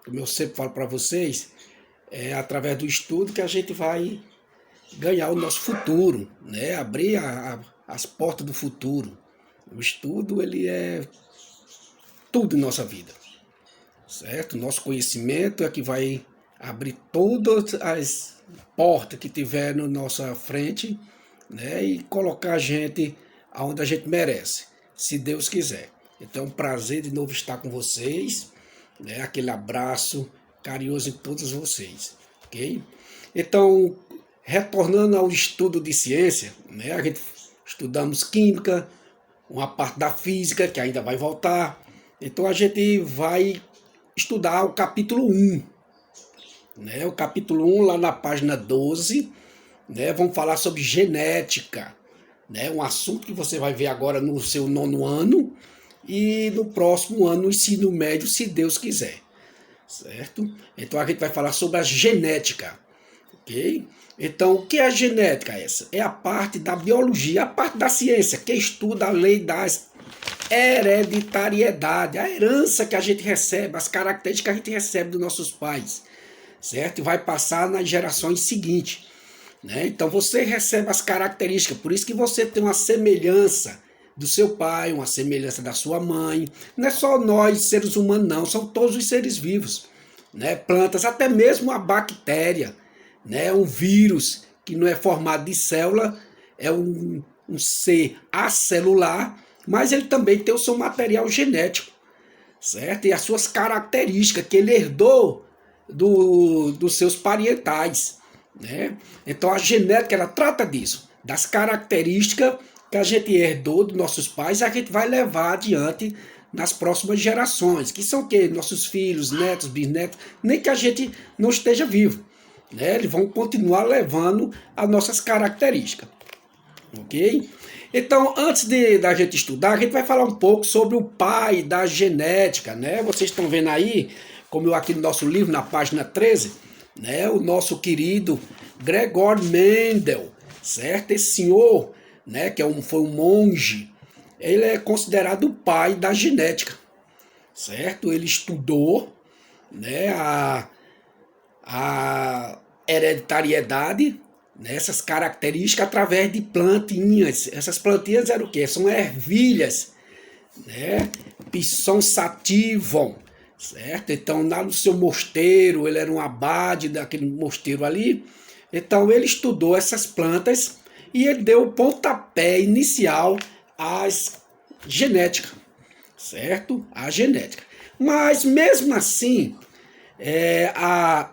como eu sempre falo para vocês, é através do estudo que a gente vai ganhar o nosso futuro, né? Abrir as portas do futuro. O estudo, ele é tudo em nossa vida, certo? Nosso conhecimento é que vai abrir todas as portas que tiver na nossa frente, né? E colocar a gente aonde a gente merece, se Deus quiser. Então é um prazer de novo estar com vocês, né? Aquele abraço carinhoso em todos vocês, ok? Então, retornando ao estudo de ciência, né? A gente estudamos química, uma parte da física que ainda vai voltar. Então a gente vai estudar o capítulo 1, né? O capítulo 1 lá na página 12, né? Vamos falar sobre genética, né? Um assunto que você vai ver agora no seu nono ano e no próximo ano no ensino médio, se Deus quiser, certo? Então a gente vai falar sobre a genética, ok? Então, o que é a genética essa? É a parte da biologia, a parte da ciência, que estuda a lei das hereditariedade, a herança que a gente recebe, as características que a gente recebe dos nossos pais, certo? E vai passar nas gerações seguintes, né? Então você recebe as características, por isso que você tem uma semelhança do seu pai, uma semelhança da sua mãe. Não é só nós, seres humanos, não, são todos os seres vivos, né? Plantas, até mesmo a bactéria, né? Um vírus que não é formado de célula, é um ser acelular, mas ele também tem o seu material genético, certo? E as suas características que ele herdou dos seus parietais, né? Então a genética ela trata disso, das características que a gente herdou dos nossos pais, a gente vai levar adiante nas próximas gerações, que são o quê? Nossos filhos, netos, bisnetos, nem que a gente não esteja vivo, né? Eles vão continuar levando as nossas características, ok? Então, antes da gente estudar, a gente vai falar um pouco sobre o pai da genética, né? Vocês estão vendo aí, como eu aqui no nosso livro, na página 13, né? O nosso querido Gregor Mendel, certo? Esse senhor, né, que foi um monge, ele é considerado o pai da genética, certo? Ele estudou, né, a hereditariedade, né, essas características através de plantinhas. Essas plantinhas eram o quê? São ervilhas, né? Pisson sativum, certo? Então, lá no seu mosteiro, ele era um abade daquele mosteiro ali. Então, ele estudou essas plantas e ele deu o pontapé inicial às genética, certo? A genética. Mas, mesmo assim,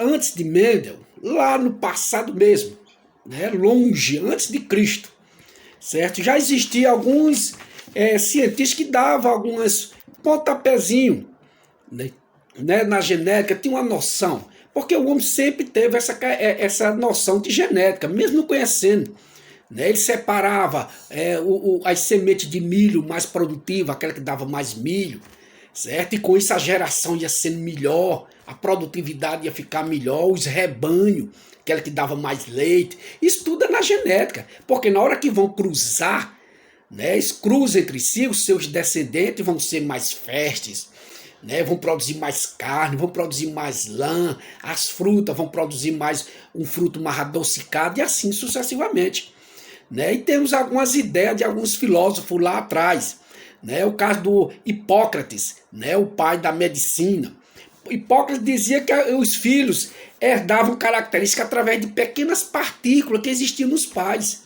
antes de Mendel, lá no passado mesmo, né, longe, antes de Cristo, certo? Já existiam alguns cientistas que davam alguns pontapézinhos, né, na genética, tinha uma noção, porque o homem sempre teve essa noção de genética, mesmo não conhecendo. Né? Ele separava as sementes de milho mais produtivas, aquela que dava mais milho, certo? E com isso a geração ia sendo melhor, a produtividade ia ficar melhor, os rebanhos, aquela que dava mais leite. Isso tudo é na genética, porque na hora que vão cruzar, né, eles cruzam entre si, os seus descendentes vão ser mais férteis, né, vão produzir mais carne, vão produzir mais lã, as frutas vão produzir mais um fruto mais adocicado e assim sucessivamente. Né? E temos algumas ideias de alguns filósofos lá atrás, né? O caso do Hipócrates, né? O pai da medicina. Hipócrates dizia que os filhos herdavam características através de pequenas partículas que existiam nos pais,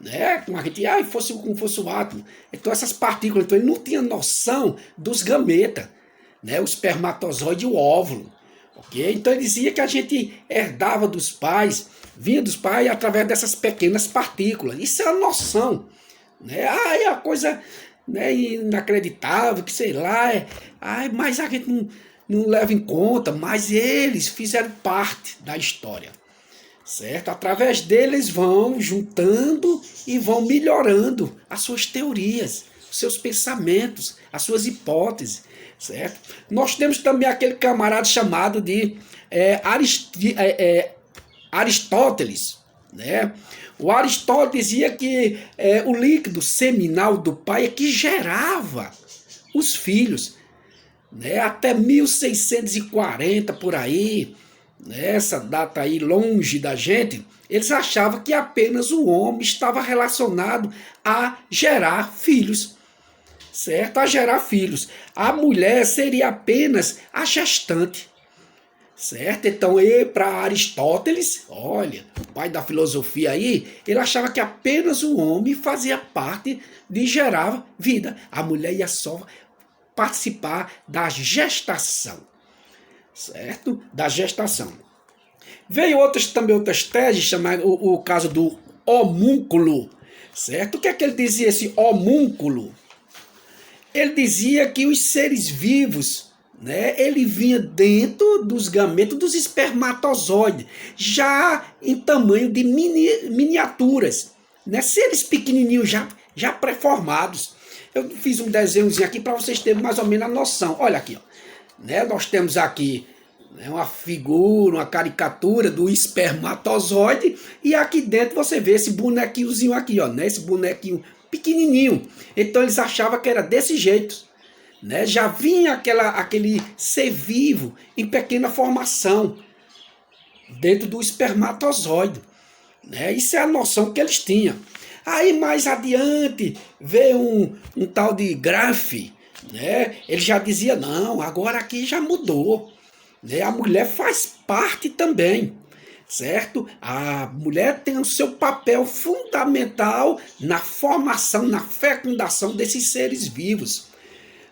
né? Como a gente, como fosse o átomo. Então essas partículas, então ele não tinha noção dos gametas, né? O espermatozoide e o óvulo, ok? Então ele dizia que a gente herdava dos pais, vinha dos pais através dessas pequenas partículas. Isso é a noção, né? É uma coisa, né, inacreditável, que sei lá, mas a gente não leva em conta, mas eles fizeram parte da história, certo? Através deles vão juntando e vão melhorando as suas teorias, os seus pensamentos, as suas hipóteses, certo? Nós temos também aquele camarada chamado de Aristóteles, né? O Aristóteles dizia que o líquido seminal do pai é que gerava os filhos, né, até 1640 por aí, né, essa data aí longe da gente, eles achavam que apenas o homem estava relacionado a gerar filhos, certo? A gerar filhos. A mulher seria apenas a gestante, certo? Então, para Aristóteles, olha, o pai da filosofia aí, ele achava que apenas o homem fazia parte de gerar vida. A mulher ia só participar da gestação, certo? Da gestação. Veio também outras teses, chamado o caso do homúnculo, certo? O que é que ele dizia, esse homúnculo? Ele dizia que os seres vivos, né, ele vinha dentro dos gametos dos espermatozoides, já em tamanho de miniaturas, né, seres pequenininhos já pré-formados. Eu fiz um desenhozinho aqui para vocês terem mais ou menos a noção. Olha aqui, ó, né, nós temos aqui, né, uma figura, uma caricatura do espermatozoide, e aqui dentro você vê esse bonequinhozinho aqui, ó, né, esse bonequinho pequenininho. Então eles achavam que era desse jeito, né? Já vinha aquele ser vivo em pequena formação dentro do espermatozoide, né? Isso é a noção que eles tinham. Aí mais adiante veio um tal de Grafe, né? Ele já dizia, não, agora aqui já mudou, né? A mulher faz parte também, certo? A mulher tem o seu papel fundamental na formação, na fecundação desses seres vivos,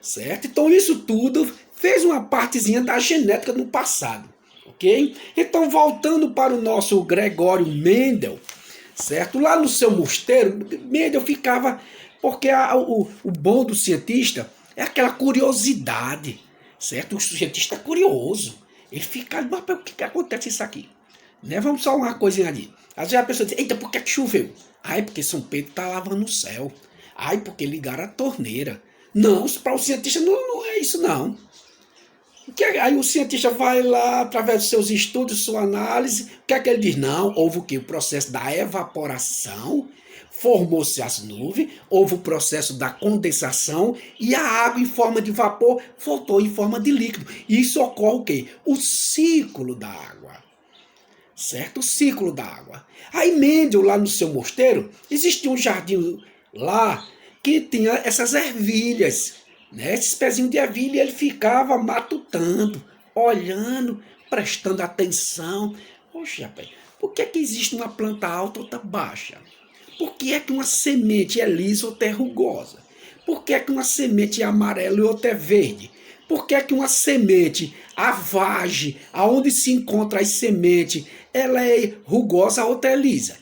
certo? Então isso tudo fez uma partezinha da genética no passado, ok? Então voltando para o nosso Gregório Mendel, certo? Lá no seu mosteiro, Mendel ficava, porque o bom do cientista é aquela curiosidade, certo? O cientista é curioso, ele fica, mas por que acontece isso aqui? Né? Vamos só uma coisinha ali. Às vezes a pessoa diz, eita, por que choveu? Ai, porque São Pedro está lavando o céu. Ai, porque ligaram a torneira. Não, para o cientista não é isso não. Aí o cientista vai lá, através dos seus estudos, sua análise, o que é que ele diz? Não, houve o quê? O processo da evaporação, formou-se as nuvens, houve o processo da condensação e a água em forma de vapor voltou em forma de líquido. Isso ocorre o quê? O ciclo da água. Certo? O ciclo da água. Aí Mendel, lá no seu mosteiro, existia um jardim lá que tinha essas ervilhas, né? Esses pezinhos de ervilha, ele ficava matutando, olhando, prestando atenção. Poxa, rapaz, por que existe uma planta alta ou outra baixa? Por que é que uma semente é lisa ou outra é rugosa? Por que é que uma semente é amarela e outra é verde? Por que é que uma semente, a vagem, aonde se encontra as sementes, ela é rugosa, a outra é lisa?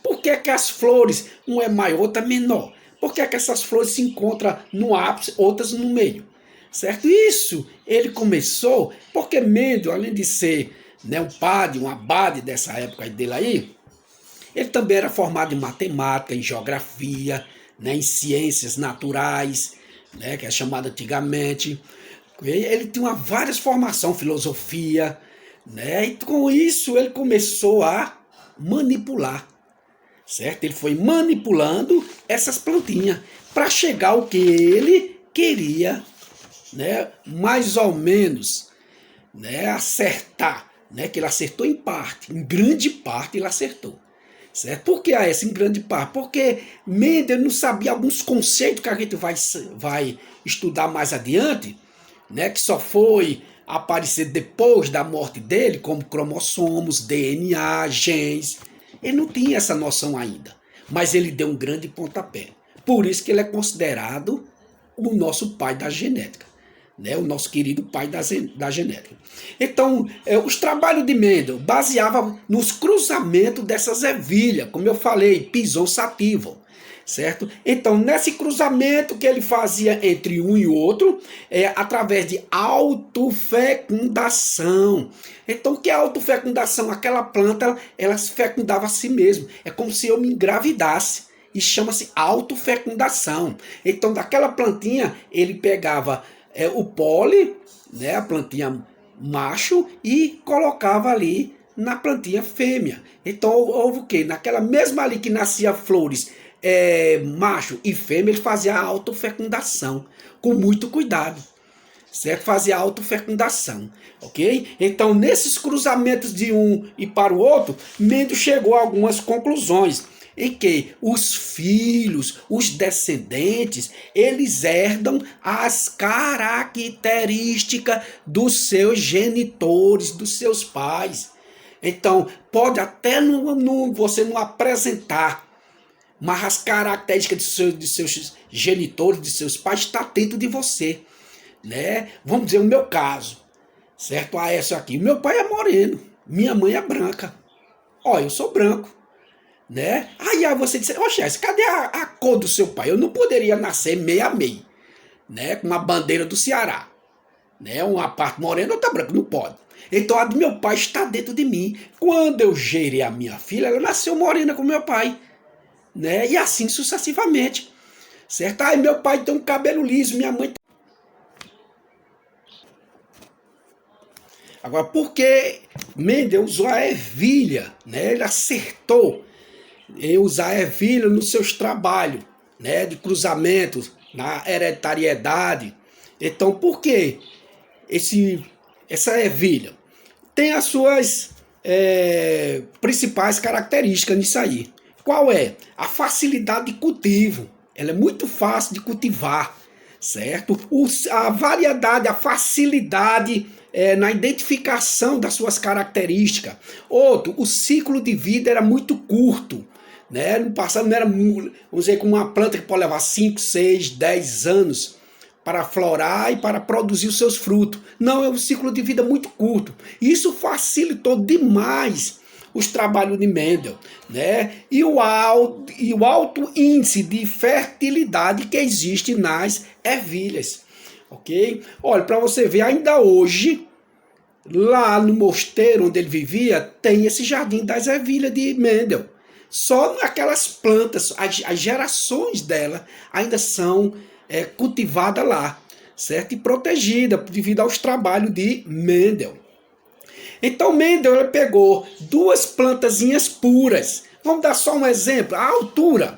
Por que é que as flores, uma é maior, outra é menor? Por que é que essas flores se encontram no ápice, outras no meio? Certo? Isso ele começou porque Mendel, além de ser, né, um padre, um abade dessa época dele aí, ele também era formado em matemática, em geografia, né, em ciências naturais, né, que é chamado antigamente. Ele tinha várias formações, filosofia, né? E com isso ele começou a manipular, certo? Ele foi manipulando essas plantinhas para chegar ao que ele queria, né? Mais ou menos, né? Acertar, né? Que ele acertou em parte, em grande parte ele acertou. Certo? Por que essa em grande parte? Porque Mendel não sabia alguns conceitos que a gente vai estudar mais adiante, né, que só foi aparecer depois da morte dele, como cromossomos, DNA, genes. Ele não tinha essa noção ainda, mas ele deu um grande pontapé. Por isso que ele é considerado o nosso pai da genética, né, o nosso querido pai da genética. Então, os trabalhos de Mendel baseavam nos cruzamentos dessas ervilhas, como eu falei, Pison sativum. Certo? Então, nesse cruzamento que ele fazia entre um e outro, através de autofecundação. Então, o que é autofecundação? Aquela planta, ela se fecundava a si mesma. É como se eu me engravidasse. E chama-se autofecundação. Então, daquela plantinha, ele pegava o pólen, né, a plantinha macho, e colocava ali na plantinha fêmea. Então, houve o quê? Naquela mesma ali que nascia flores, macho e fêmea, ele fazia a autofecundação com muito cuidado, certo? Fazer a autofecundação, ok? Então, nesses cruzamentos de um e para o outro, Mendel chegou a algumas conclusões em que os filhos, os descendentes, eles herdam as características dos seus genitores, dos seus pais. Então, pode até você não apresentar, mas as características de seus genitores, de seus pais, está dentro de você, né? Vamos dizer o meu caso, certo? Ah, essa aqui. Meu pai é moreno, minha mãe é branca. Ó, eu sou branco, né? Aí você disse, oxe, cadê a cor do seu pai? Eu não poderia nascer meio a meio, né? Com uma bandeira do Ceará, né? Uma parte morena, outra branca, não pode. Então a do meu pai está dentro de mim. Quando eu gerei a minha filha, ela nasceu morena com meu pai, né? E assim sucessivamente, certo? Aí meu pai tem um cabelo liso, minha mãe. Agora, por que Mendel usou a ervilha, né? Ele acertou em usar a ervilha nos seus trabalhos, né? De cruzamentos, na hereditariedade. Então, por que essa ervilha tem as suas principais características nisso aí? Qual é? A facilidade de cultivo. Ela é muito fácil de cultivar, certo? A variedade, a facilidade na identificação das suas características. Outro, o ciclo de vida era muito curto, né? No passado não era, vamos dizer, como uma planta que pode levar 5, 6, 10 anos para florar e para produzir os seus frutos. Não, é um ciclo de vida muito curto. Isso facilitou demais os trabalhos de Mendel, né? E o alto índice de fertilidade que existe nas ervilhas, ok? Olha, para você ver, ainda hoje, lá no mosteiro onde ele vivia, tem esse jardim das ervilhas de Mendel. Só aquelas plantas, as gerações dela ainda são cultivadas lá, certo? E protegidas devido aos trabalhos de Mendel. Então Mendel ele pegou duas plantazinhas puras. Vamos dar só um exemplo, a altura,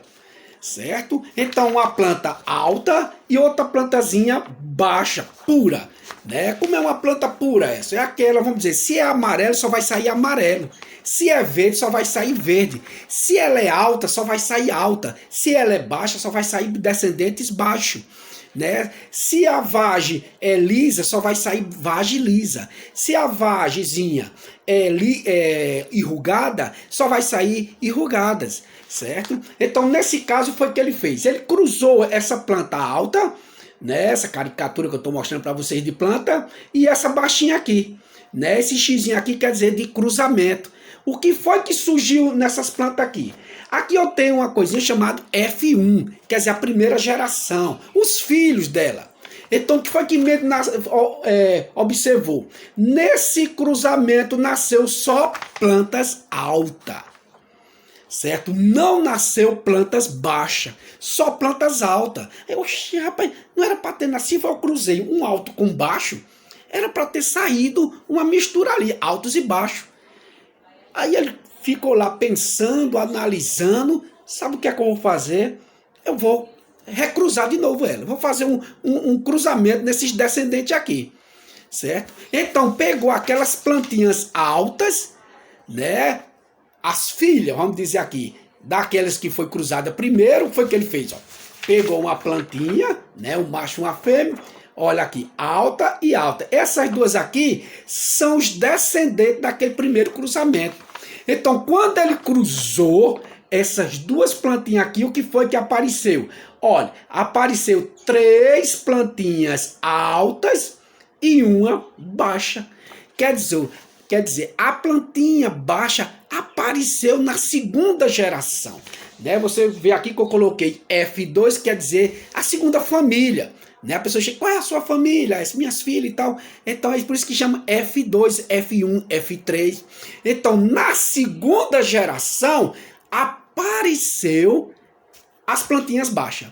certo? Então uma planta alta e outra plantazinha baixa, pura, né? Como é uma planta pura essa? É aquela, vamos dizer, se é amarelo só vai sair amarelo. Se é verde só vai sair verde. Se ela é alta só vai sair alta. Se ela é baixa só vai sair descendentes baixo, né? Se a vagem é lisa, só vai sair vagem lisa. Se a vagezinha é enrugada, só vai sair enrugadas, certo? Então, nesse caso, foi o que ele fez. Ele cruzou essa planta alta, né? Essa caricatura que eu estou mostrando para vocês de planta, e essa baixinha aqui, né? Esse xizinho aqui quer dizer de cruzamento. O que foi que surgiu nessas plantas aqui? Aqui eu tenho uma coisinha chamada F1, quer dizer, a primeira geração, os filhos dela. Então, o que foi que Mendel observou? Nesse cruzamento nasceu só plantas altas, certo? Não nasceu plantas baixas, só plantas altas. Oxi, rapaz, não era para ter nascido, eu cruzei um alto com baixo, era para ter saído uma mistura ali, altos e baixos. Aí ele ficou lá pensando, analisando, sabe o que é que eu vou fazer? Eu vou recruzar de novo ela, vou fazer um cruzamento nesses descendentes aqui, certo? Então pegou aquelas plantinhas altas, né? As filhas, vamos dizer aqui, daquelas que foi cruzada primeiro, foi o que ele fez, ó. Pegou uma plantinha, né? Um macho e uma fêmea, olha aqui, alta e alta. Essas duas aqui são os descendentes daquele primeiro cruzamento. Então, quando ele cruzou essas duas plantinhas aqui, o que foi que apareceu? Olha, apareceu 3 plantinhas altas e uma baixa. Quer dizer, a plantinha baixa apareceu na segunda geração, né? Você vê aqui que eu coloquei F2, quer dizer a segunda família, né? A pessoa chega, qual é a sua família? As minhas filhas e tal. Então é por isso que chama F2, F1, F3. Então na segunda geração apareceu as plantinhas baixas,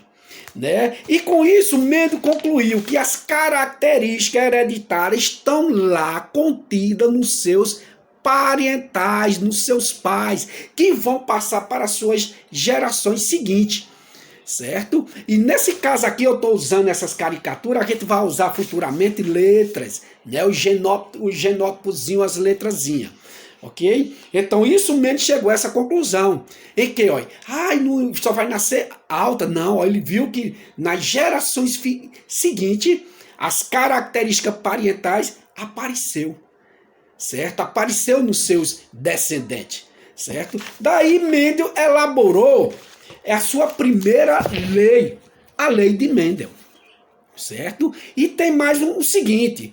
né? E com isso Mendel concluiu que as características hereditárias estão lá contidas nos seus parentais, nos seus pais, que vão passar para as suas gerações seguintes, certo? E nesse caso aqui eu estou usando essas caricaturas, a gente vai usar futuramente letras, né? O genótipozinho, as letrazinhas. Ok? Então isso mesmo chegou a essa conclusão. E que, olha, não, só vai nascer alta. Não, ó, ele viu que nas gerações seguintes, as características parietais apareceu. Certo? Apareceu nos seus descendentes. Certo? Daí Mendel elaborou a sua primeira lei, a lei de Mendel. Certo? E tem mais o seguinte: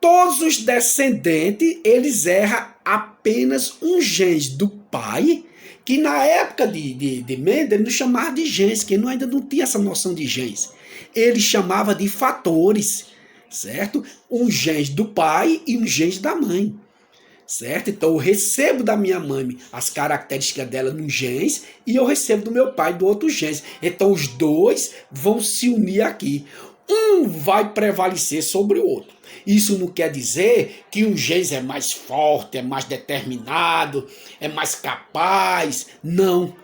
todos os descendentes, eles erram apenas um genes do pai, que na época de Mendel não chamava de genes, que ainda não tinha essa noção de genes. Ele chamava de fatores, certo? Um genes do pai e um genes da mãe. Certo? Então eu recebo da minha mãe as características dela no genes e eu recebo do meu pai do outro genes. Então os dois vão se unir aqui. Um vai prevalecer sobre o outro. Isso não quer dizer que um genes é mais forte, é mais determinado, é mais capaz. Não.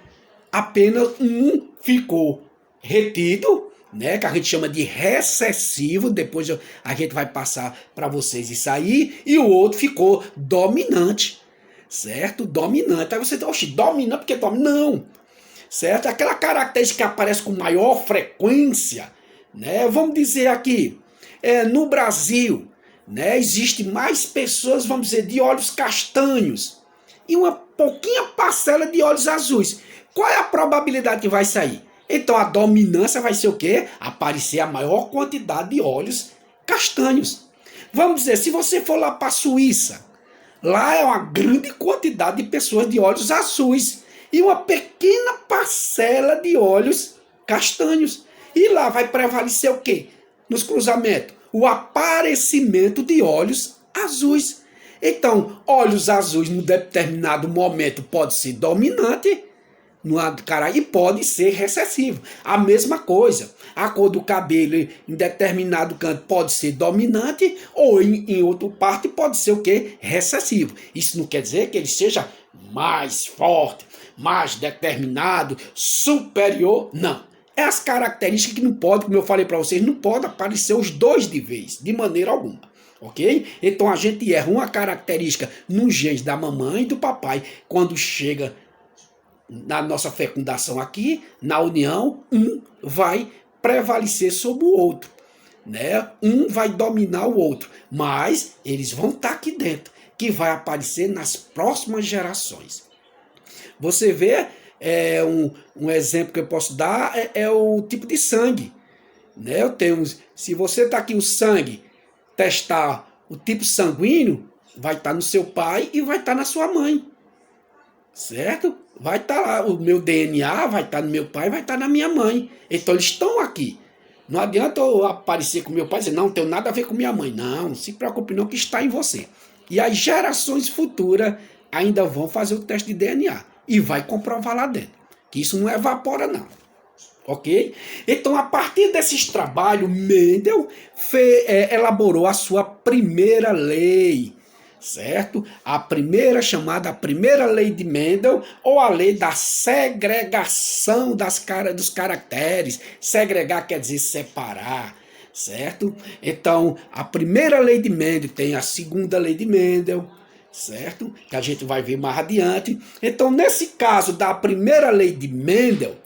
Apenas um ficou retido, né, que a gente chama de recessivo, depois a gente vai passar para vocês isso aí, e o outro ficou dominante, certo? Dominante. Aí você diz, oxe, dominante porque dominante? Não, certo? Aquela característica que aparece com maior frequência, né? Vamos dizer aqui, no Brasil, né, existe mais pessoas, vamos dizer, de olhos castanhos e uma pouquinha parcela de olhos azuis. Qual é a probabilidade que vai sair? Então a dominância vai ser o quê? Aparecer a maior quantidade de olhos castanhos. Vamos dizer, se você for lá para a Suíça, lá é uma grande quantidade de pessoas de olhos azuis e uma pequena parcela de olhos castanhos. E lá vai prevalecer o quê? Nos cruzamentos, o aparecimento de olhos azuis. Então, olhos azuis, num determinado momento, pode ser dominante, e pode ser recessivo. A mesma coisa, a cor do cabelo em determinado canto pode ser dominante ou em outra parte pode ser o quê? Recessivo. Isso não quer dizer que ele seja mais forte, mais determinado, superior, não. É as características que não pode, como eu falei para vocês, não pode aparecer os dois de vez, de maneira alguma. Ok? Então a gente erra uma característica no genes da mamãe e do papai. Quando chega na nossa fecundação aqui, na união, um vai prevalecer sobre o outro. Né? Um vai dominar o outro. Mas eles vão estar aqui dentro, que vai aparecer nas próximas gerações. Você vê, um exemplo que eu posso dar é o tipo de sangue. Né? Se você está aqui o sangue, testar o tipo sanguíneo, vai estar no seu pai e vai estar na sua mãe. Certo? Vai estar lá, o meu DNA vai estar no meu pai, vai estar na minha mãe. Então eles estão aqui. Não adianta eu aparecer com meu pai e dizer, não tenho nada a ver com minha mãe. Não se preocupe não que está em você. E as gerações futuras ainda vão fazer o teste de DNA. E vai comprovar lá dentro. Que isso não evapora não. Ok? Então, a partir desses trabalhos, Mendel elaborou a sua primeira lei, certo? A primeira lei de Mendel, ou a lei da segregação dos caracteres. Segregar quer dizer separar, certo? Então, a primeira lei de Mendel tem a segunda lei de Mendel, certo? Que a gente vai ver mais adiante. Então, nesse caso da primeira lei de Mendel,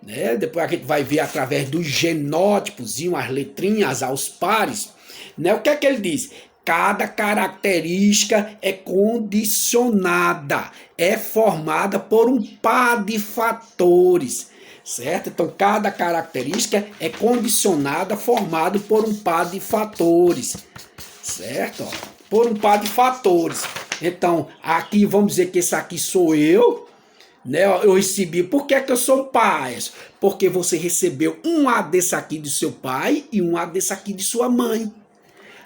né? Depois a gente vai ver através dos genótipos, as letrinhas aos pares. Né? O que é que ele diz? Cada característica é condicionada, é formada por um par de fatores. Certo? Então, cada característica é condicionada, formada por um par de fatores. Certo? Por um par de fatores. Então, aqui vamos dizer que esse aqui sou eu. Né, eu recebi, por que eu sou um pai? Porque você recebeu um A desse aqui do seu pai e um A desse aqui de sua mãe.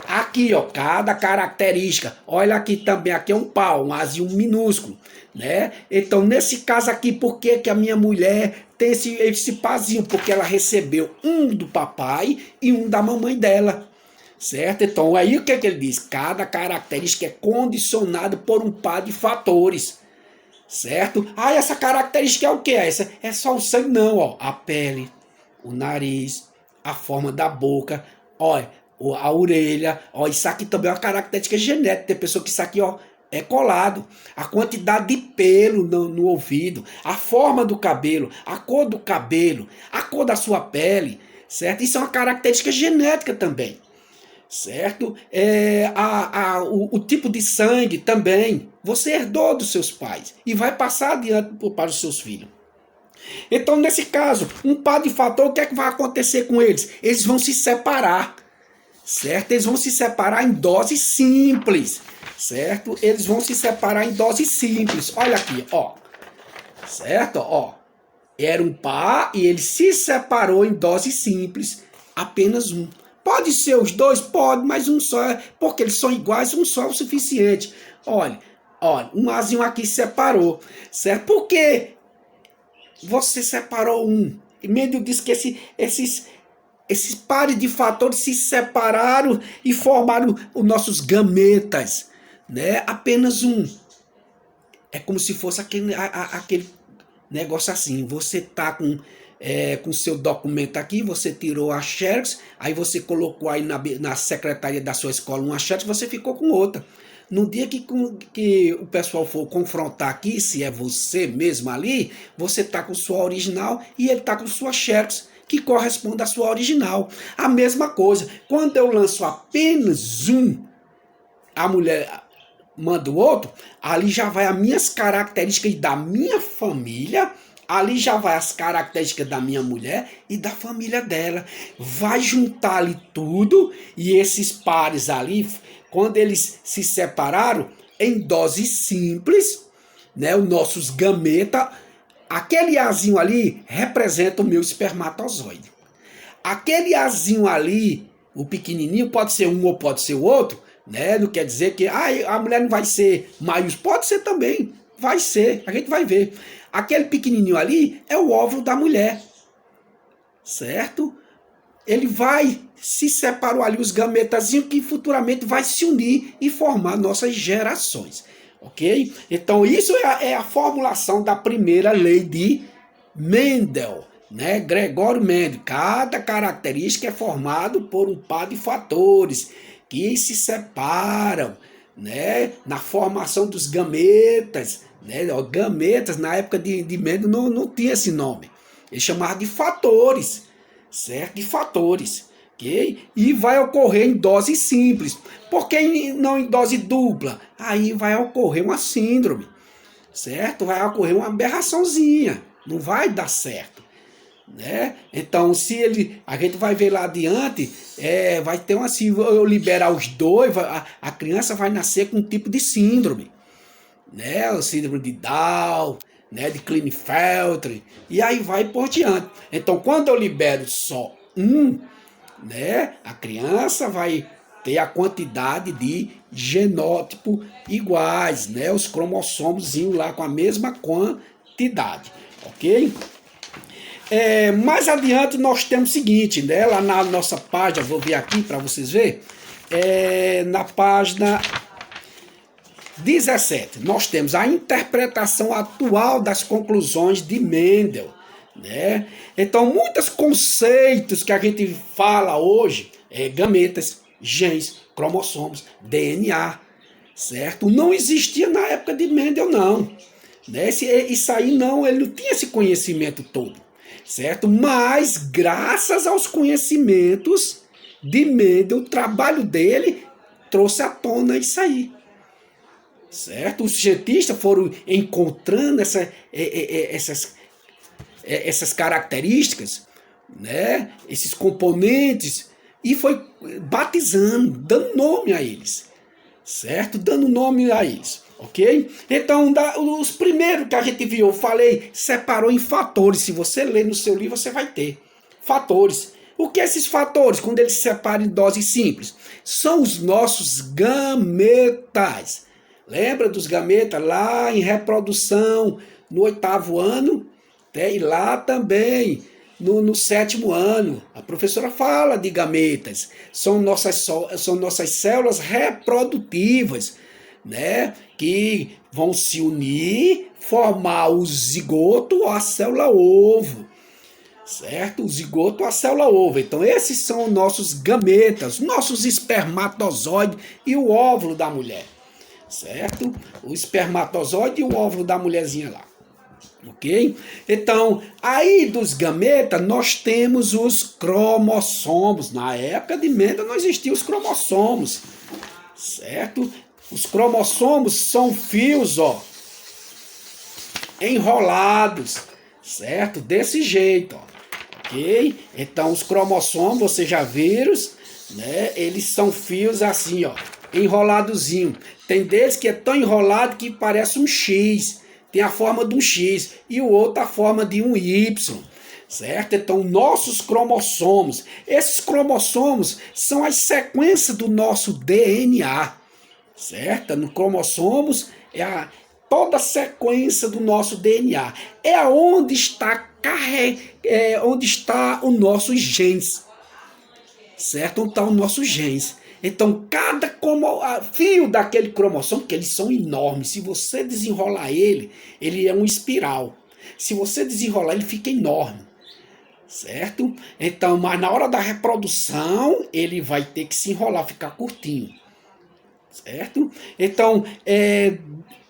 Aqui, ó, cada característica. Olha aqui também, aqui é um pau, um Azinho minúsculo, né? Então, nesse caso aqui, por que a minha mulher tem esse pazinho? Porque ela recebeu um do papai e um da mamãe dela. Certo? Então, aí o que ele diz? Cada característica é condicionada por um par de fatores. Certo? Essa característica é o que? Essa é só o sangue? Não, ó. A pele, o nariz, a forma da boca, olha, a orelha, ó, isso aqui também é uma característica genética. Tem pessoa que isso aqui, ó, é colado. A quantidade de pelo no ouvido, a forma do cabelo, a cor do cabelo, a cor da sua pele, certo? Isso é uma característica genética também, certo? O tipo de sangue também, você herdou dos seus pais e vai passar adiante para os seus filhos. Então, nesse caso, um par de fator, o que é que vai acontecer com eles? Eles vão se separar, certo? Eles vão se separar em doses simples, certo? Eles vão se separar em doses simples. Olha aqui, ó, certo? Ó, era um par e ele se separou em doses simples, apenas um. Pode ser os dois? Pode, mas um só, porque eles são iguais, um só é o suficiente. Olha, um azinho aqui separou, certo? Por quê? Você separou um. E Mendel diz que esses pares de fatores se separaram e formaram os nossos gametas, né? Apenas um. É como se fosse aquele negócio assim. Você tá com seu documento aqui, você tirou a xerox, aí você colocou aí na secretaria da sua escola uma xerox, você ficou com outra. No dia que o pessoal for confrontar aqui, se é você mesmo ali, você tá com sua original e ele tá com sua xerox, que corresponde à sua original. A mesma coisa, quando eu lanço apenas um, a mulher manda o outro, ali já vai as minhas características da minha família, ali já vai as características da minha mulher e da família dela. Vai juntar ali tudo e esses pares ali, quando eles se separaram, em dose simples, né, os nossos gametas, aquele azinho ali representa o meu espermatozoide. Aquele azinho ali, o pequenininho, pode ser um ou pode ser o outro, né? Não quer dizer que a mulher não vai ser maiúsculo. Pode ser também, vai ser, a gente vai ver. Aquele pequenininho ali é o óvulo da mulher, certo? Ele vai se separar ali os gametazinhos que futuramente vai se unir e formar nossas gerações, ok? Então isso é a formulação da primeira lei de Mendel, né? Gregório Mendel. Cada característica é formado por um par de fatores que se separam, né? Na formação dos gametas, né? Gametas na época de Mendel não tinha esse nome. Ele chamava de fatores, certo? De fatores, ok? E vai ocorrer em dose simples. Por que não em dose dupla? Aí vai ocorrer uma síndrome, certo? Vai ocorrer uma aberraçãozinha, não vai dar certo, né? Então, a gente vai ver lá adiante, vai ter uma, se eu liberar os dois, a criança vai nascer com um tipo de síndrome, né? O síndrome de Down, né? De Klinefelter, e aí vai por diante. Então, quando eu libero só um, né? A criança vai ter a quantidade de genótipo iguais, né? Os cromossomos lá com a mesma quantidade, ok? Mais adiante nós temos o seguinte, né? Lá na nossa página, vou ver aqui para vocês verem, na página 17, nós temos a interpretação atual das conclusões de Mendel, né? Então, muitos conceitos que a gente fala hoje, gametas, genes, cromossomos, DNA, certo? Não existia na época de Mendel, não. Né? Isso aí não, ele não tinha esse conhecimento todo, certo? Mas, graças aos conhecimentos de Mendel, o trabalho dele trouxe à tona isso aí. Certo? Os cientistas foram encontrando essas características, né? Esses componentes, e foi batizando, dando nome a eles, certo? Dando nome a eles, ok? Então, os primeiros que a gente viu, eu falei, separou em fatores. Se você ler no seu livro, você vai ter fatores. O que é esses fatores? Quando eles se separam em doses simples, são os nossos gametas. Lembra dos gametas lá em reprodução no 8º ano? E lá também no 7º ano. A professora fala de gametas. São nossas células reprodutivas, né? Que vão se unir, formar o zigoto ou a célula ovo. certo? O zigoto, a célula ovo. Então esses são nossos gametas, nossos espermatozoides e o óvulo da mulher, certo? O espermatozoide e o óvulo da mulherzinha lá. Ok? Então, aí dos gametas, nós temos os cromossomos. Na época de Mendel não existiam os cromossomos, certo? Os cromossomos são fios, ó, enrolados, certo? Desse jeito, ó. Ok? Então, os cromossomos, vocês já viram, né? Eles são fios assim, ó, enroladozinho. Tem deles que é tão enrolado que parece um X. Tem a forma de um X e o outro a forma de um Y, certo? Então, nossos cromossomos, esses cromossomos são as sequências do nosso DNA, certo? No cromossomos é toda a sequência do nosso DNA. É onde está onde está o nosso genes, certo? Onde está o nosso genes. Então, cada fio daquele cromossomo, que eles são enormes, se você desenrolar ele, ele é um espiral. Se você desenrolar, ele fica enorme, certo? Então, mas na hora da reprodução, ele vai ter que se enrolar, ficar curtinho, certo? Então,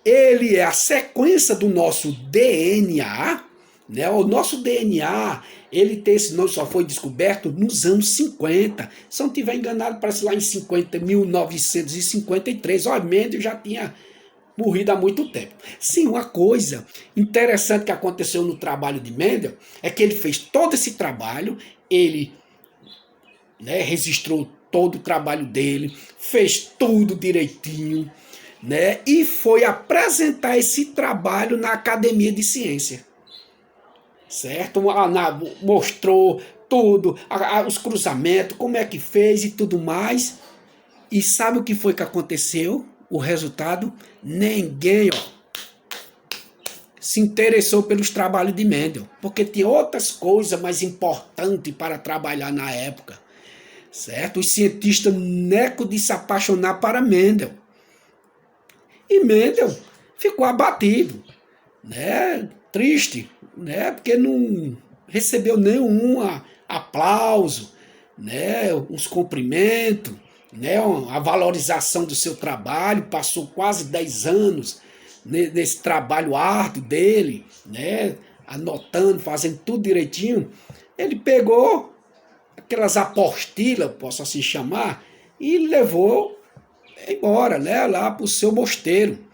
ele é a sequência do nosso DNA, né? O nosso DNA, ele tem esse nome, só foi descoberto nos anos 50. Se eu não estiver enganado, parece lá em 1953. Ó, Mendel já tinha morrido há muito tempo. Sim, uma coisa interessante que aconteceu no trabalho de Mendel é que ele fez todo esse trabalho, ele, né, registrou todo o trabalho dele, fez tudo direitinho, né, e foi apresentar esse trabalho na Academia de Ciência. Certo? Mostrou tudo, os cruzamentos, como é que fez e tudo mais. E sabe o que foi que aconteceu? O resultado? Ninguém, ó, se interessou pelos trabalhos de Mendel, porque tinha outras coisas mais importantes para trabalhar na época. Certo? Os cientistas neco de se apaixonar para Mendel. E Mendel ficou abatido, né? Triste, né? Porque não recebeu nenhum aplauso, né? Uns cumprimentos, né? A valorização do seu trabalho. Passou quase 10 anos nesse trabalho árduo dele, né? Anotando, fazendo tudo direitinho. Ele pegou aquelas apostilas, posso assim chamar, e levou embora, né? Lá para o seu mosteiro.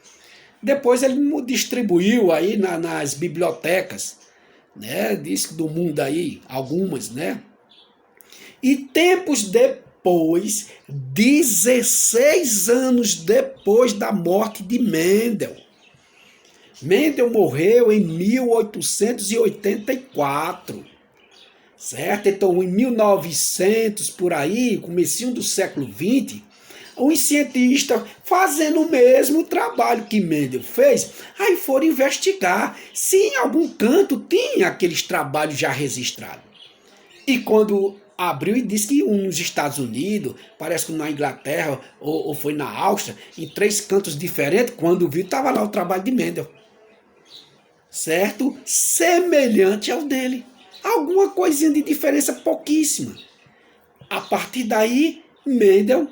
Depois ele distribuiu aí nas bibliotecas, né, do mundo aí, algumas, né? E tempos depois, 16 anos depois da morte de Mendel. Mendel morreu em 1884, certo? Então, em 1900, por aí, comecinho do século XX, os cientistas fazendo o mesmo trabalho que Mendel fez, aí foram investigar se em algum canto tinha aqueles trabalhos já registrados. E quando abriu e disse que um nos Estados Unidos, parece que na Inglaterra ou foi na Áustria, em 3 cantos diferentes, quando viu, estava lá o trabalho de Mendel. Certo? Semelhante ao dele. Alguma coisinha de diferença pouquíssima. A partir daí, Mendel,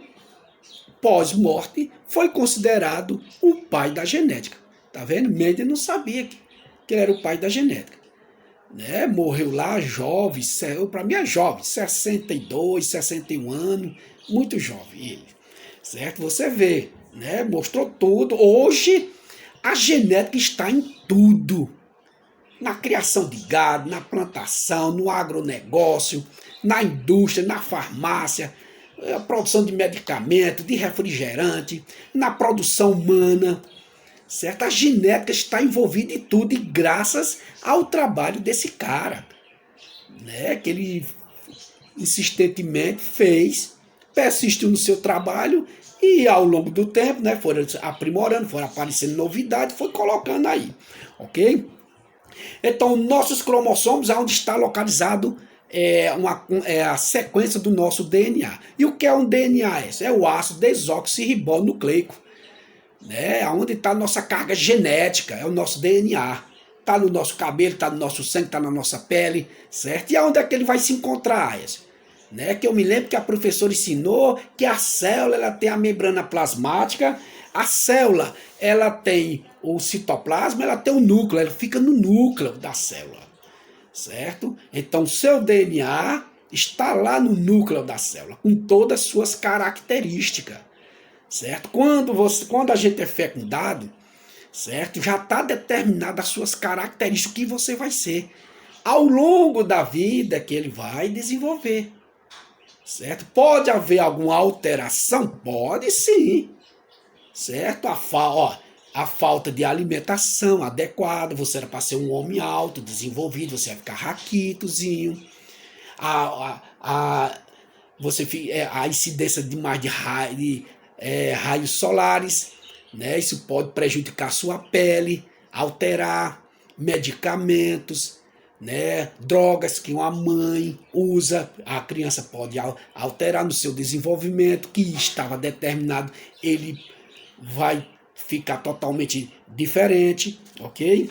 pós-morte, foi considerado o pai da genética. Tá vendo? Mendel não sabia que ele era o pai da genética. Né? Morreu lá jovem, para mim é jovem, 62, 61 anos, muito jovem ele. Certo? Você vê, né? Mostrou tudo. Hoje, a genética está em tudo. Na criação de gado, na plantação, no agronegócio, na indústria, na farmácia, a produção de medicamento, de refrigerante, na produção humana, certo? A genética está envolvida em tudo e graças ao trabalho desse cara, né? Que ele insistentemente fez, persistiu no seu trabalho e ao longo do tempo, né, foram aprimorando, foram aparecendo novidades, foi colocando aí, ok? Então, nossos cromossomos, onde está localizado a sequência do nosso DNA. E o que é um DNA? É o ácido desoxirribonucleico, né? Onde está a nossa carga genética, é o nosso DNA. Está no nosso cabelo, está no nosso sangue, está na nossa pele, certo? E aonde é que ele vai se encontrar, Aécio? Né? Que eu me lembro que a professora ensinou que a célula ela tem a membrana plasmática, a célula ela tem o citoplasma, ela tem o núcleo, ela fica no núcleo da célula, certo? Então, seu DNA está lá no núcleo da célula, com todas as suas características, certo? Quando a gente é fecundado, certo? Já está determinada as suas características, o que você vai ser, ao longo da vida que ele vai desenvolver, certo? Pode haver alguma alteração? Pode sim, certo? A falta de alimentação adequada, você era para ser um homem alto, desenvolvido, você vai ficar raquitozinho, a, a incidência de mais de raios solares, né? Isso pode prejudicar a sua pele, alterar medicamentos, né? Drogas que uma mãe usa, a criança pode alterar no seu desenvolvimento, que estava determinado, ele vai ficar totalmente diferente, ok?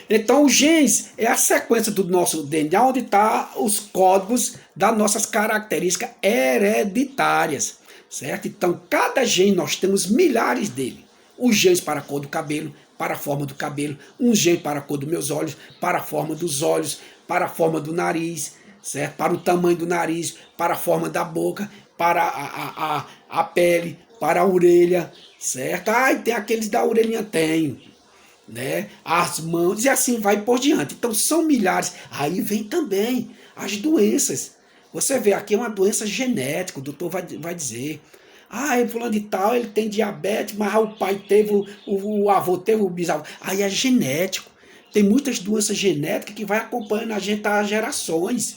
Então, os genes é a sequência do nosso DNA, onde está os códigos das nossas características hereditárias, certo? Então, cada gene, nós temos milhares dele. Os genes para a cor do cabelo, para a forma do cabelo, um gene para a cor dos meus olhos, para a forma dos olhos, para a forma do nariz, certo? Para o tamanho do nariz, para a forma da boca, para a pele, para a orelha, certo? Ah, e tem aqueles da orelhinha, tenho, né? As mãos, e assim vai por diante. Então são milhares. Aí vem também as doenças. Você vê aqui é uma doença genética, o doutor vai dizer. Ah, fulano de tal, ele tem diabetes, mas o pai teve, o avô teve, o bisavô. Aí é genético. Tem muitas doenças genéticas que vai acompanhando a gente há gerações,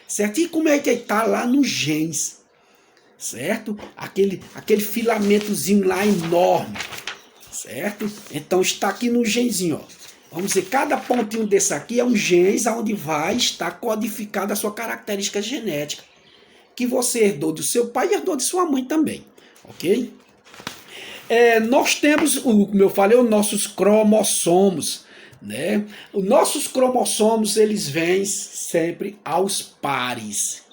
certo? E como é que está lá nos genes, certo? Aquele filamentozinho lá enorme, certo? Então está aqui no genzinho, ó. Vamos dizer, cada pontinho desse aqui é um genes onde vai estar codificada a sua característica genética, que você herdou do seu pai e herdou de sua mãe também, ok? Nós temos, como eu falei, os nossos cromossomos, né? Os nossos cromossomos, eles vêm sempre aos pares,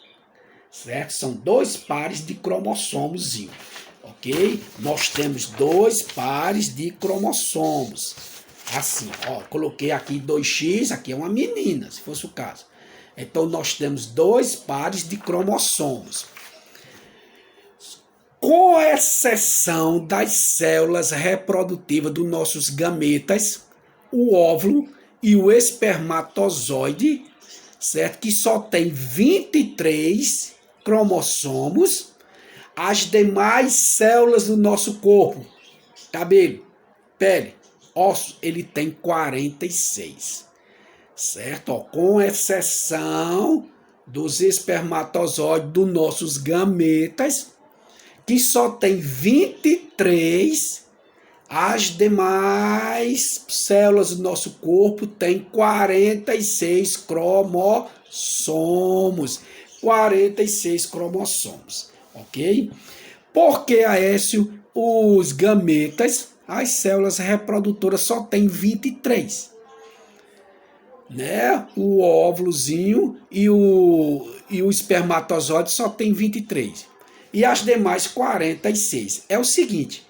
certo? São 2 pares de cromossomos, ok? Nós temos 2 pares de cromossomos. Assim, ó, coloquei aqui 2x, aqui é uma menina, se fosse o caso. Então, nós temos 2 pares de cromossomos. Com exceção das células reprodutivas dos nossos gametas, o óvulo e o espermatozoide, certo? Que só tem 23 cromossomos. As demais células do nosso corpo, cabelo, pele, ossos, ele tem 46, certo? Ó, com exceção dos espermatozoides dos nossos gametas, que só tem 23, as demais células do nosso corpo têm 46 cromossomos. 46 cromossomos, ok? Porque, Aécio, os gametas, as células reprodutoras só tem 23, né? O óvulozinho e o espermatozoide só tem 23. E as demais 46. É o seguinte,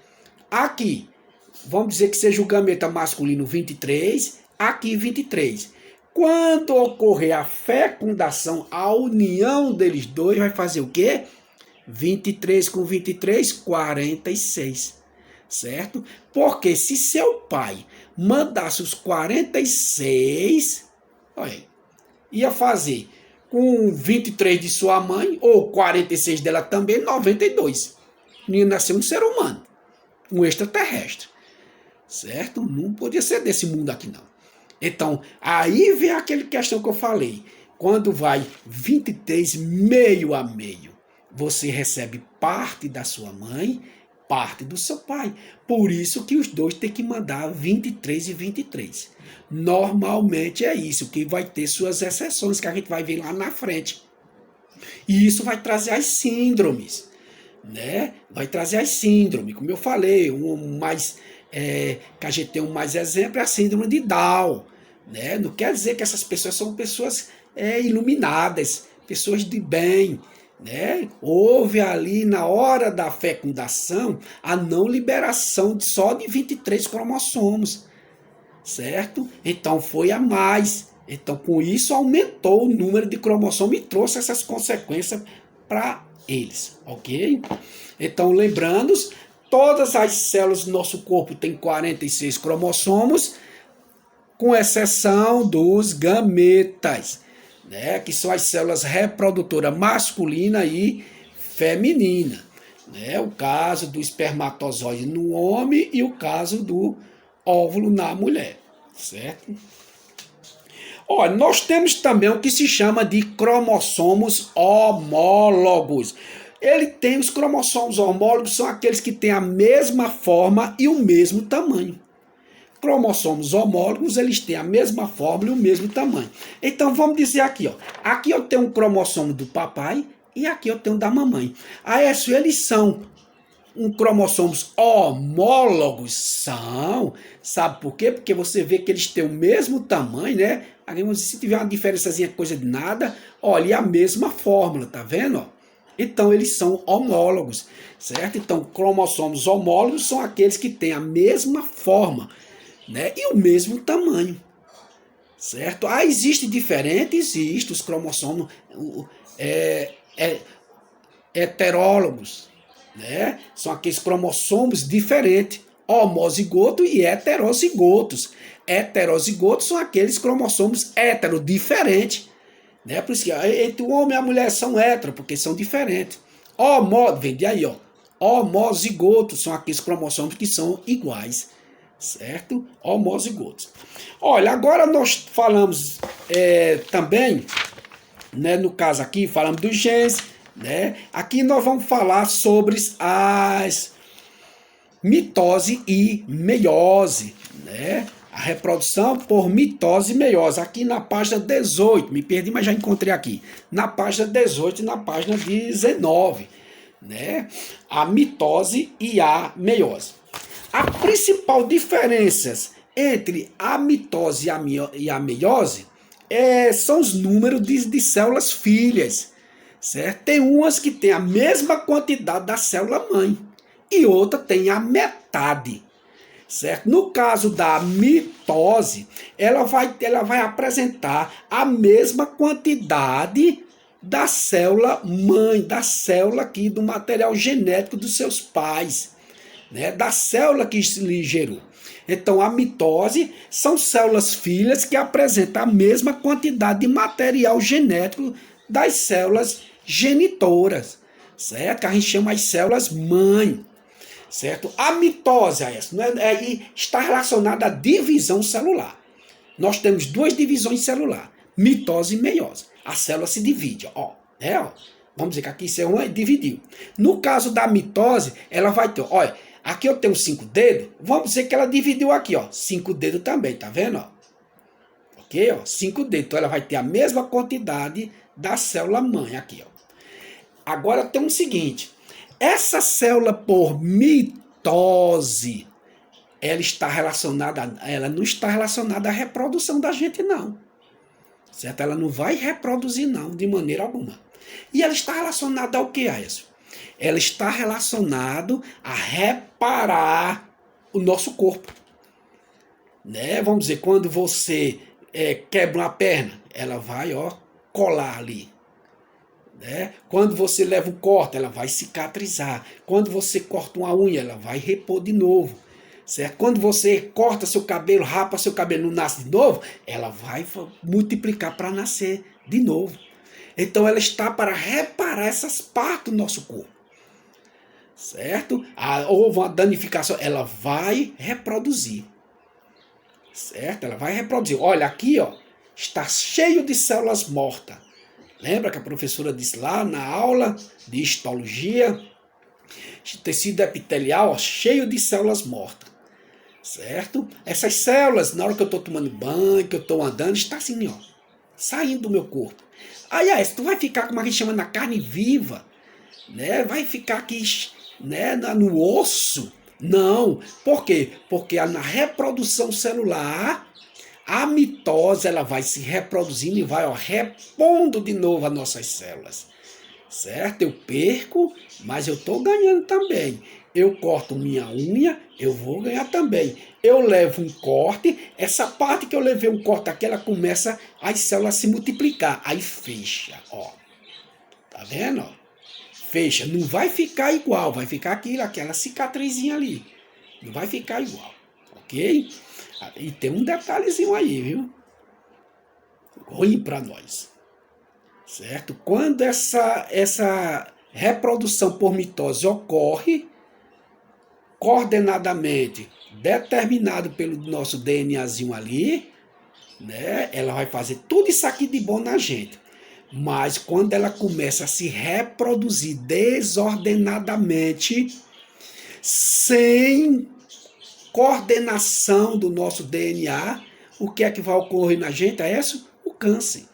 aqui, vamos dizer que seja o gameta masculino 23, aqui 23. Quando ocorrer a fecundação, a união deles dois vai fazer o quê? 23 com 23, 46. Certo? Porque se seu pai mandasse os 46, olha, ia fazer com 23 de sua mãe, ou 46 dela também, 92. Ia nascer um ser humano, um extraterrestre. Certo? Não podia ser desse mundo aqui, não. Então, aí vem aquela questão que eu falei. Quando vai 23 meio a meio, você recebe parte da sua mãe, parte do seu pai. Por isso que os dois têm que mandar 23 e 23. Normalmente é isso, que vai ter suas exceções, que a gente vai ver lá na frente. E isso vai trazer as síndromes, né? Vai trazer as síndromes, como eu falei, que a gente tem um mais exemplo é a síndrome de Down, né? Não quer dizer que essas pessoas são pessoas iluminadas, pessoas de bem, né? Houve ali na hora da fecundação a não liberação só de 23 cromossomos, certo? Então foi a mais. Então com isso aumentou o número de cromossomos e trouxe essas consequências para eles, ok? Então lembrando, todas as células do nosso corpo têm 46 cromossomos, com exceção dos gametas, né, que são as células reprodutoras masculina e feminina, né, o caso do espermatozoide no homem e o caso do óvulo na mulher, certo? Olha, nós temos também o que se chama de cromossomos homólogos. Ele tem os cromossomos homólogos, são aqueles que têm a mesma forma e o mesmo tamanho. Cromossomos homólogos, eles têm a mesma forma e o mesmo tamanho. Então vamos dizer aqui, ó. Aqui eu tenho um cromossomo do papai e aqui eu tenho da mamãe. Aí eles são cromossomos homólogos? São. Sabe por quê? Porque você vê que eles têm o mesmo tamanho, né? Se tiver uma diferençazinha, coisa de nada, olha, a mesma fórmula, tá vendo? Então eles são homólogos, certo? Então cromossomos homólogos são aqueles que têm a mesma forma, né? E o mesmo tamanho, certo? Ah, existe diferente? Existe os cromossomos heterólogos, né? São aqueles cromossomos diferentes, homozigoto e heterozigotos. Heterozigotos são aqueles cromossomos hetero, diferentes, né? Por isso que entre o homem e a mulher são hetero, porque são diferentes. Vem de aí, ó. Homozigotos são aqueles cromossomos que são iguais, certo? Homozigotos. Olha, agora nós falamos também, né, no caso aqui, falamos dos genes, né? Aqui nós vamos falar sobre as mitose e meiose, né? A reprodução por mitose e meiose. Aqui na página 18, me perdi, mas já encontrei aqui. Na página 18 e na página 19, né? A mitose e a meiose. A principal diferença entre a mitose e a meiose são os números de células filhas, certo? Tem umas que têm a mesma quantidade da célula mãe e outra tem a metade, certo? No caso da mitose, ela vai apresentar a mesma quantidade da célula mãe, da célula aqui do material genético dos seus pais, né? Da célula que lhe gerou. Então a mitose são células filhas que apresentam a mesma quantidade de material genético das células genitoras, certo? Que a gente chama as células mãe, certo? A mitose está relacionada à divisão celular. Nós temos duas divisões celulares, mitose e meiose. A célula se divide, ó. Vamos dizer que aqui isso é uma dividiu. No caso da mitose, ela vai ter, olha, aqui eu tenho 5 dedos, vamos dizer que ela dividiu aqui, ó, 5 dedos também, tá vendo, ó? Ok, ó, 5 dedos, então ela vai ter a mesma quantidade da célula mãe aqui, ó. Agora tem o seguinte, essa célula por mitose, ela não está relacionada à reprodução da gente, não. Certo? Ela não vai reproduzir, não, de maneira alguma. E ela está relacionada ao que, Aécio? Ela está relacionada a reparar o nosso corpo. Né? Vamos dizer, quando você quebra uma perna, ela vai colar ali. Né? Quando você leva um corte, ela vai cicatrizar. Quando você corta uma unha, ela vai repor de novo. Certo? Quando você corta seu cabelo, rapa seu cabelo, não nasce de novo, ela vai multiplicar para nascer de novo. Então ela está para reparar essas partes do nosso corpo. Certo? Houve uma danificação, ela vai reproduzir. Certo? Ela vai reproduzir. Olha aqui, ó, está cheio de células mortas. Lembra que a professora disse lá na aula de histologia? Tecido epitelial, ó, cheio de células mortas. Certo? Essas células, na hora que eu estou tomando banho, que eu estou andando, está assim, ó, saindo do meu corpo. Aí, tu vai ficar, como a gente chama, na carne viva, né? Vai ficar aqui, né, no osso. Não. Por quê? Porque na reprodução celular, A mitose ela vai se reproduzindo e vai repondo de novo as nossas células. Certo? Eu perco, mas eu estou ganhando também. Eu corto minha unha, eu vou ganhar também. Eu levo um corte, essa parte que eu levei um corte aqui, ela começa as células a se multiplicar. Aí fecha, ó. Tá vendo? Ó? Fecha. Não vai ficar igual, vai ficar aquela cicatrizinha ali. Não vai ficar igual, ok? E tem um detalhezinho aí, viu? Ruim para nós. Certo? Quando essa reprodução por mitose ocorre, coordenadamente, determinado pelo nosso DNAzinho ali, né? Ela vai fazer tudo isso aqui de bom na gente. Mas quando ela começa a se reproduzir desordenadamente, sem coordenação do nosso DNA, o que é que vai ocorrer na gente? É isso? O câncer.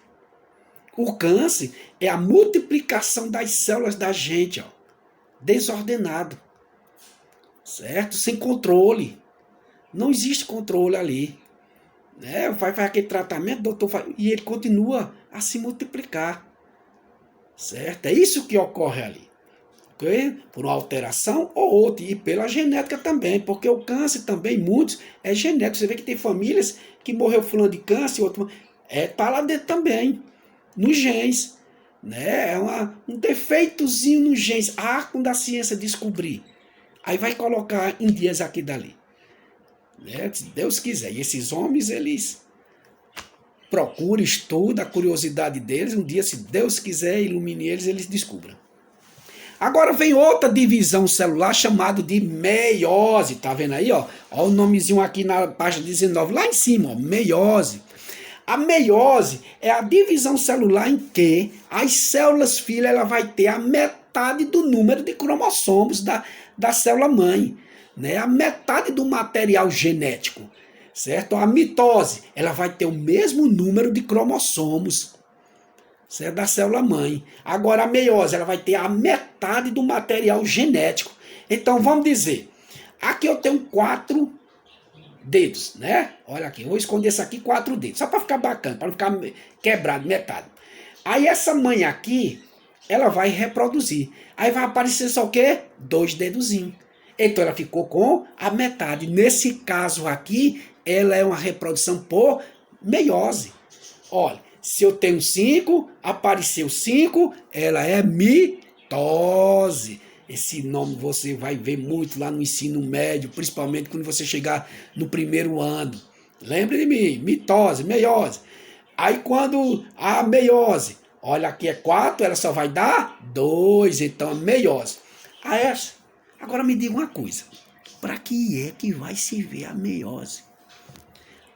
O câncer é a multiplicação das células da gente, ó, desordenado, certo? Sem controle. Não existe controle ali. Né? Vai fazer aquele tratamento, doutor, e ele continua a se multiplicar, certo? É isso que ocorre ali. Okay? Por uma alteração ou outra, e pela genética também, porque o câncer também, muitos, é genético. Você vê que tem famílias que morreu fulano de câncer, outro tá lá dentro também, nos genes, né? É um defeitozinho nos genes. Quando a ciência descobrir, aí vai colocar em dias aqui e dali, né? Se Deus quiser. E esses homens, eles procuram, estudam, a curiosidade deles, um dia, se Deus quiser, ilumine eles, eles descubram. Agora vem outra divisão celular chamada de meiose, tá vendo aí, ó? Ó o nomezinho aqui na página 19, lá em cima, ó, meiose. A meiose é a divisão celular em que as células filhas ela vai ter a metade do número de cromossomos da célula mãe, né? A metade do material genético, certo? A mitose ela vai ter o mesmo número de cromossomos, certo? Da célula mãe. Agora a meiose ela vai ter a metade do material genético. Então vamos dizer, aqui eu tenho 4 dedos, né? Olha aqui, eu vou esconder isso aqui, 4 dedos, só para ficar bacana, para não ficar quebrado metade. Aí essa mãe aqui, ela vai reproduzir. Aí vai aparecer só o quê? 2 dedozinhos. Então ela ficou com a metade. Nesse caso aqui, ela é uma reprodução por meiose. Olha, se eu tenho 5, apareceu 5, ela é mitose. Esse nome você vai ver muito lá no ensino médio, principalmente quando você chegar no primeiro ano. Lembre de mim, mitose, meiose. Aí quando a meiose, olha aqui é 4, ela só vai dar 2, então meiose. Agora me diga uma coisa, para que é que vai servir a meiose?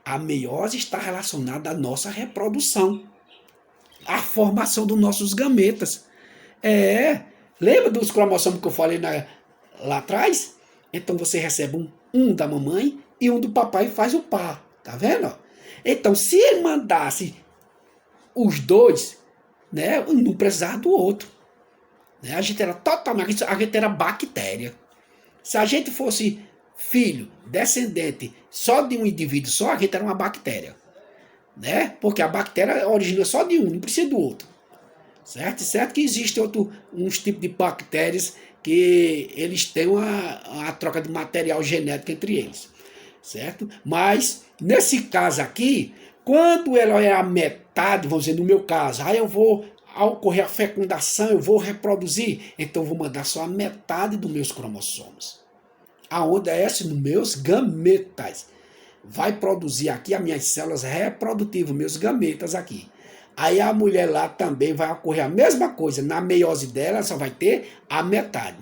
A meiose está relacionada à nossa reprodução, à formação dos nossos gametas. Lembra dos cromossomos que eu falei lá atrás? Então você recebe um da mamãe e um do papai e faz o par. Tá vendo? Então, se ele mandasse os 2, né, não precisava do outro. Né? A gente era bactéria. Se a gente fosse filho, descendente só de um indivíduo só, a gente era uma bactéria. Né? Porque a bactéria origina só de um, não precisa do outro. Certo que existem uns tipos de bactérias que eles têm uma troca de material genético entre eles, certo? Mas, nesse caso aqui, quando ela é a metade, vamos dizer, no meu caso, ao ocorrer a fecundação, eu vou reproduzir, então eu vou mandar só a metade dos meus cromossomos. Aonde é esse? Nos meus gametas. Vai produzir aqui as minhas células reprodutivas, meus gametas aqui. Aí a mulher lá também vai ocorrer a mesma coisa. Na meiose dela, só vai ter a metade.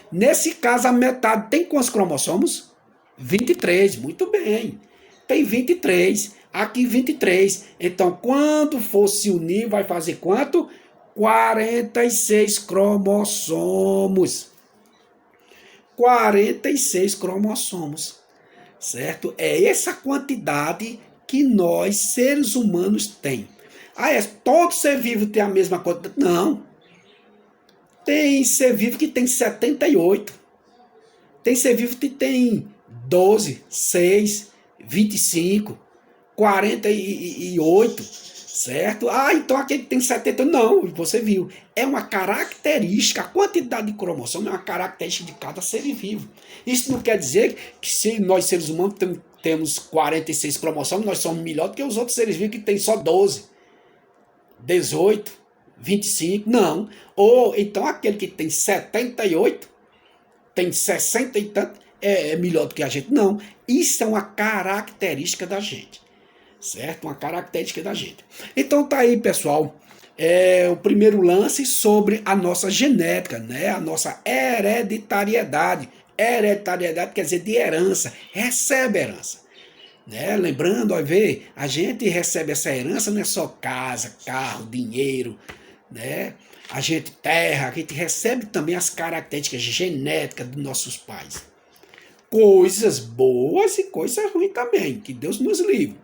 Nesse caso, a metade tem quantos cromossomos? 23, muito bem. Tem 23, aqui 23. Então, quando for se unir, vai fazer quanto? 46 cromossomos. 46 cromossomos. Certo? É essa quantidade que nós, seres humanos, tem. Todo ser vivo tem a mesma quantidade? Não. Tem ser vivo que tem 78. Tem ser vivo que tem 12, 6, 25. 48, certo? Ah, então aquele que tem 70, não, você viu. É uma característica, a quantidade de cromossomo é uma característica de cada ser vivo. Isso não quer dizer que se nós seres humanos temos 46 cromossomos, nós somos melhor do que os outros seres vivos que têm só 12, 18, 25, não. Ou então aquele que tem 78, tem 60 e tanto, é melhor do que a gente. Não, isso é uma característica da gente, certo? Uma característica da gente. Então tá aí, pessoal, o primeiro lance sobre a nossa genética, né? A nossa hereditariedade. Hereditariedade quer dizer de herança, recebe herança. Né? Lembrando, a gente recebe essa herança, não é só casa, carro, dinheiro, né? A gente terra, a gente recebe também as características genéticas dos nossos pais. Coisas boas e coisas ruins também, que Deus nos livre.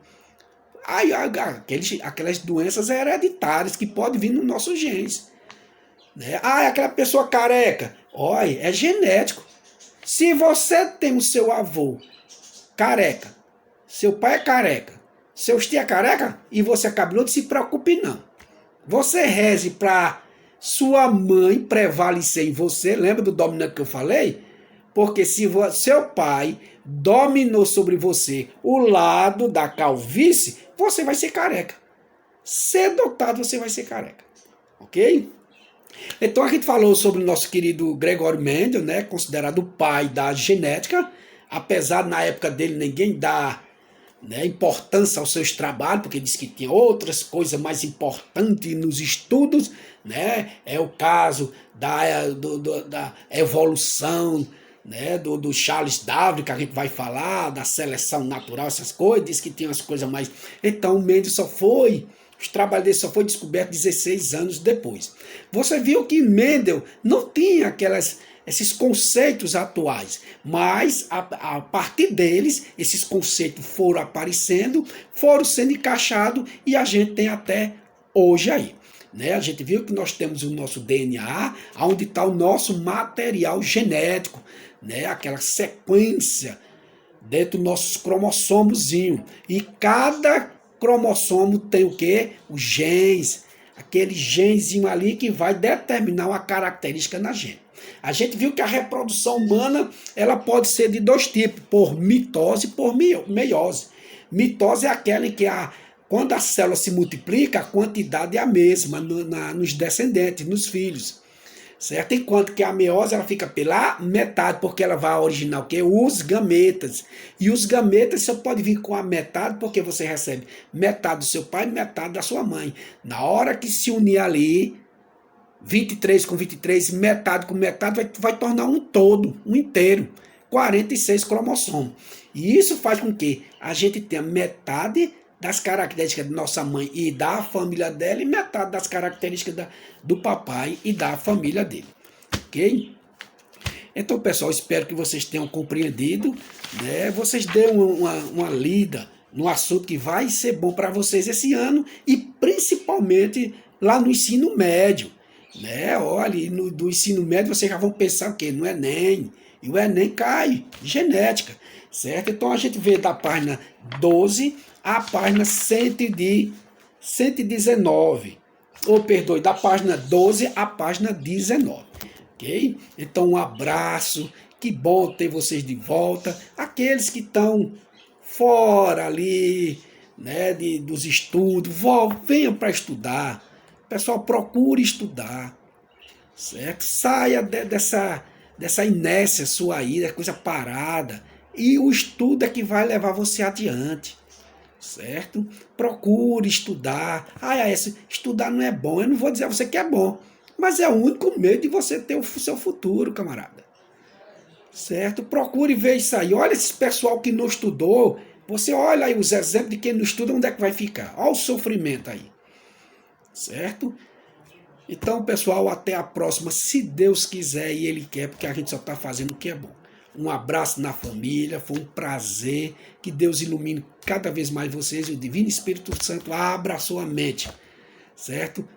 Aí, aquelas doenças hereditárias que podem vir nos nossos genes. Né? Ah, aquela pessoa careca. Olha, é genético. Se você tem o seu avô careca, seu pai é careca, seus tios é careca e você é cabeludo, se preocupe não. Você reze para sua mãe prevalecer em você. Lembra do dominante que eu falei? Porque se seu pai dominou sobre você o lado da calvície, você vai ser careca. Cedo ou tarde você vai ser careca. Ok? Então a gente falou sobre o nosso querido Gregório Mendel, né, considerado o pai da genética, apesar na época dele ninguém dá, né, importância aos seus trabalhos, porque disse que tinha outras coisas mais importantes nos estudos, né? É o caso da evolução, né, do Charles Darwin, que a gente vai falar, da seleção natural, essas coisas, disse que tinha umas coisas mais... Então o Mendel os trabalhos dele só foi descoberto 16 anos depois. Você viu que Mendel não tinha esses conceitos atuais, mas a partir deles, esses conceitos foram aparecendo, foram sendo encaixados e a gente tem até hoje aí. Né? A gente viu que nós temos o nosso DNA, onde está o nosso material genético, né? Aquela sequência dentro dos nossos cromossomozinhos. E cada cromossomo tem o quê? Os genes, aquele genzinho ali que vai determinar uma característica na gente. A gente viu que a reprodução humana ela pode ser de dois tipos, por mitose e por meiose. Mitose é aquela em que quando a célula se multiplica, a quantidade é a mesma nos descendentes, nos filhos. Certo? Enquanto que a meiose ela fica pela metade, porque ela vai originar o quê? Os gametas. E os gametas só pode vir com a metade, porque você recebe metade do seu pai e metade da sua mãe. Na hora que se unir ali, 23 com 23, metade com metade, vai tornar um todo, um inteiro. 46 cromossomos. E isso faz com que a gente tenha metade das características de nossa mãe e da família dela, e metade das características do papai e da família dele. Ok? Então, pessoal, espero que vocês tenham compreendido, né? Vocês dêem uma lida no assunto que vai ser bom para vocês esse ano, e principalmente lá no ensino médio. Né? Olha, do ensino médio vocês já vão pensar o quê? No Enem. E o Enem cai, genética. Certo? Então a gente vê da página 12 a página 119. Ou perdoe, da página 12 à página 19. Ok? Então um abraço, que bom ter vocês de volta. Aqueles que estão fora ali, né, dos estudos, venham para estudar. Pessoal, procure estudar. Certo? Saia dessa inércia sua aí, da coisa parada. E o estudo é que vai levar você adiante. Certo? Procure estudar. Estudar não é bom. Eu não vou dizer a você que é bom, mas é o único meio de você ter o seu futuro, camarada. Certo? Procure ver isso aí. Olha esse pessoal que não estudou. Você olha aí os exemplos de quem não estuda, onde é que vai ficar? Olha o sofrimento aí. Certo? Então, pessoal, até a próxima, se Deus quiser e Ele quer, porque a gente só está fazendo o que é bom. Um abraço na família, foi um prazer, que Deus ilumine cada vez mais vocês e o Divino Espírito Santo abra a sua mente, certo?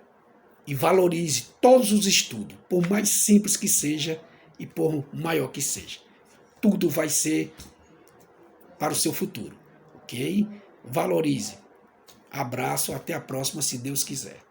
E valorize todos os estudos, por mais simples que seja e por maior que seja. Tudo vai ser para o seu futuro, ok? valorize. Abraço, até a próxima, se Deus quiser.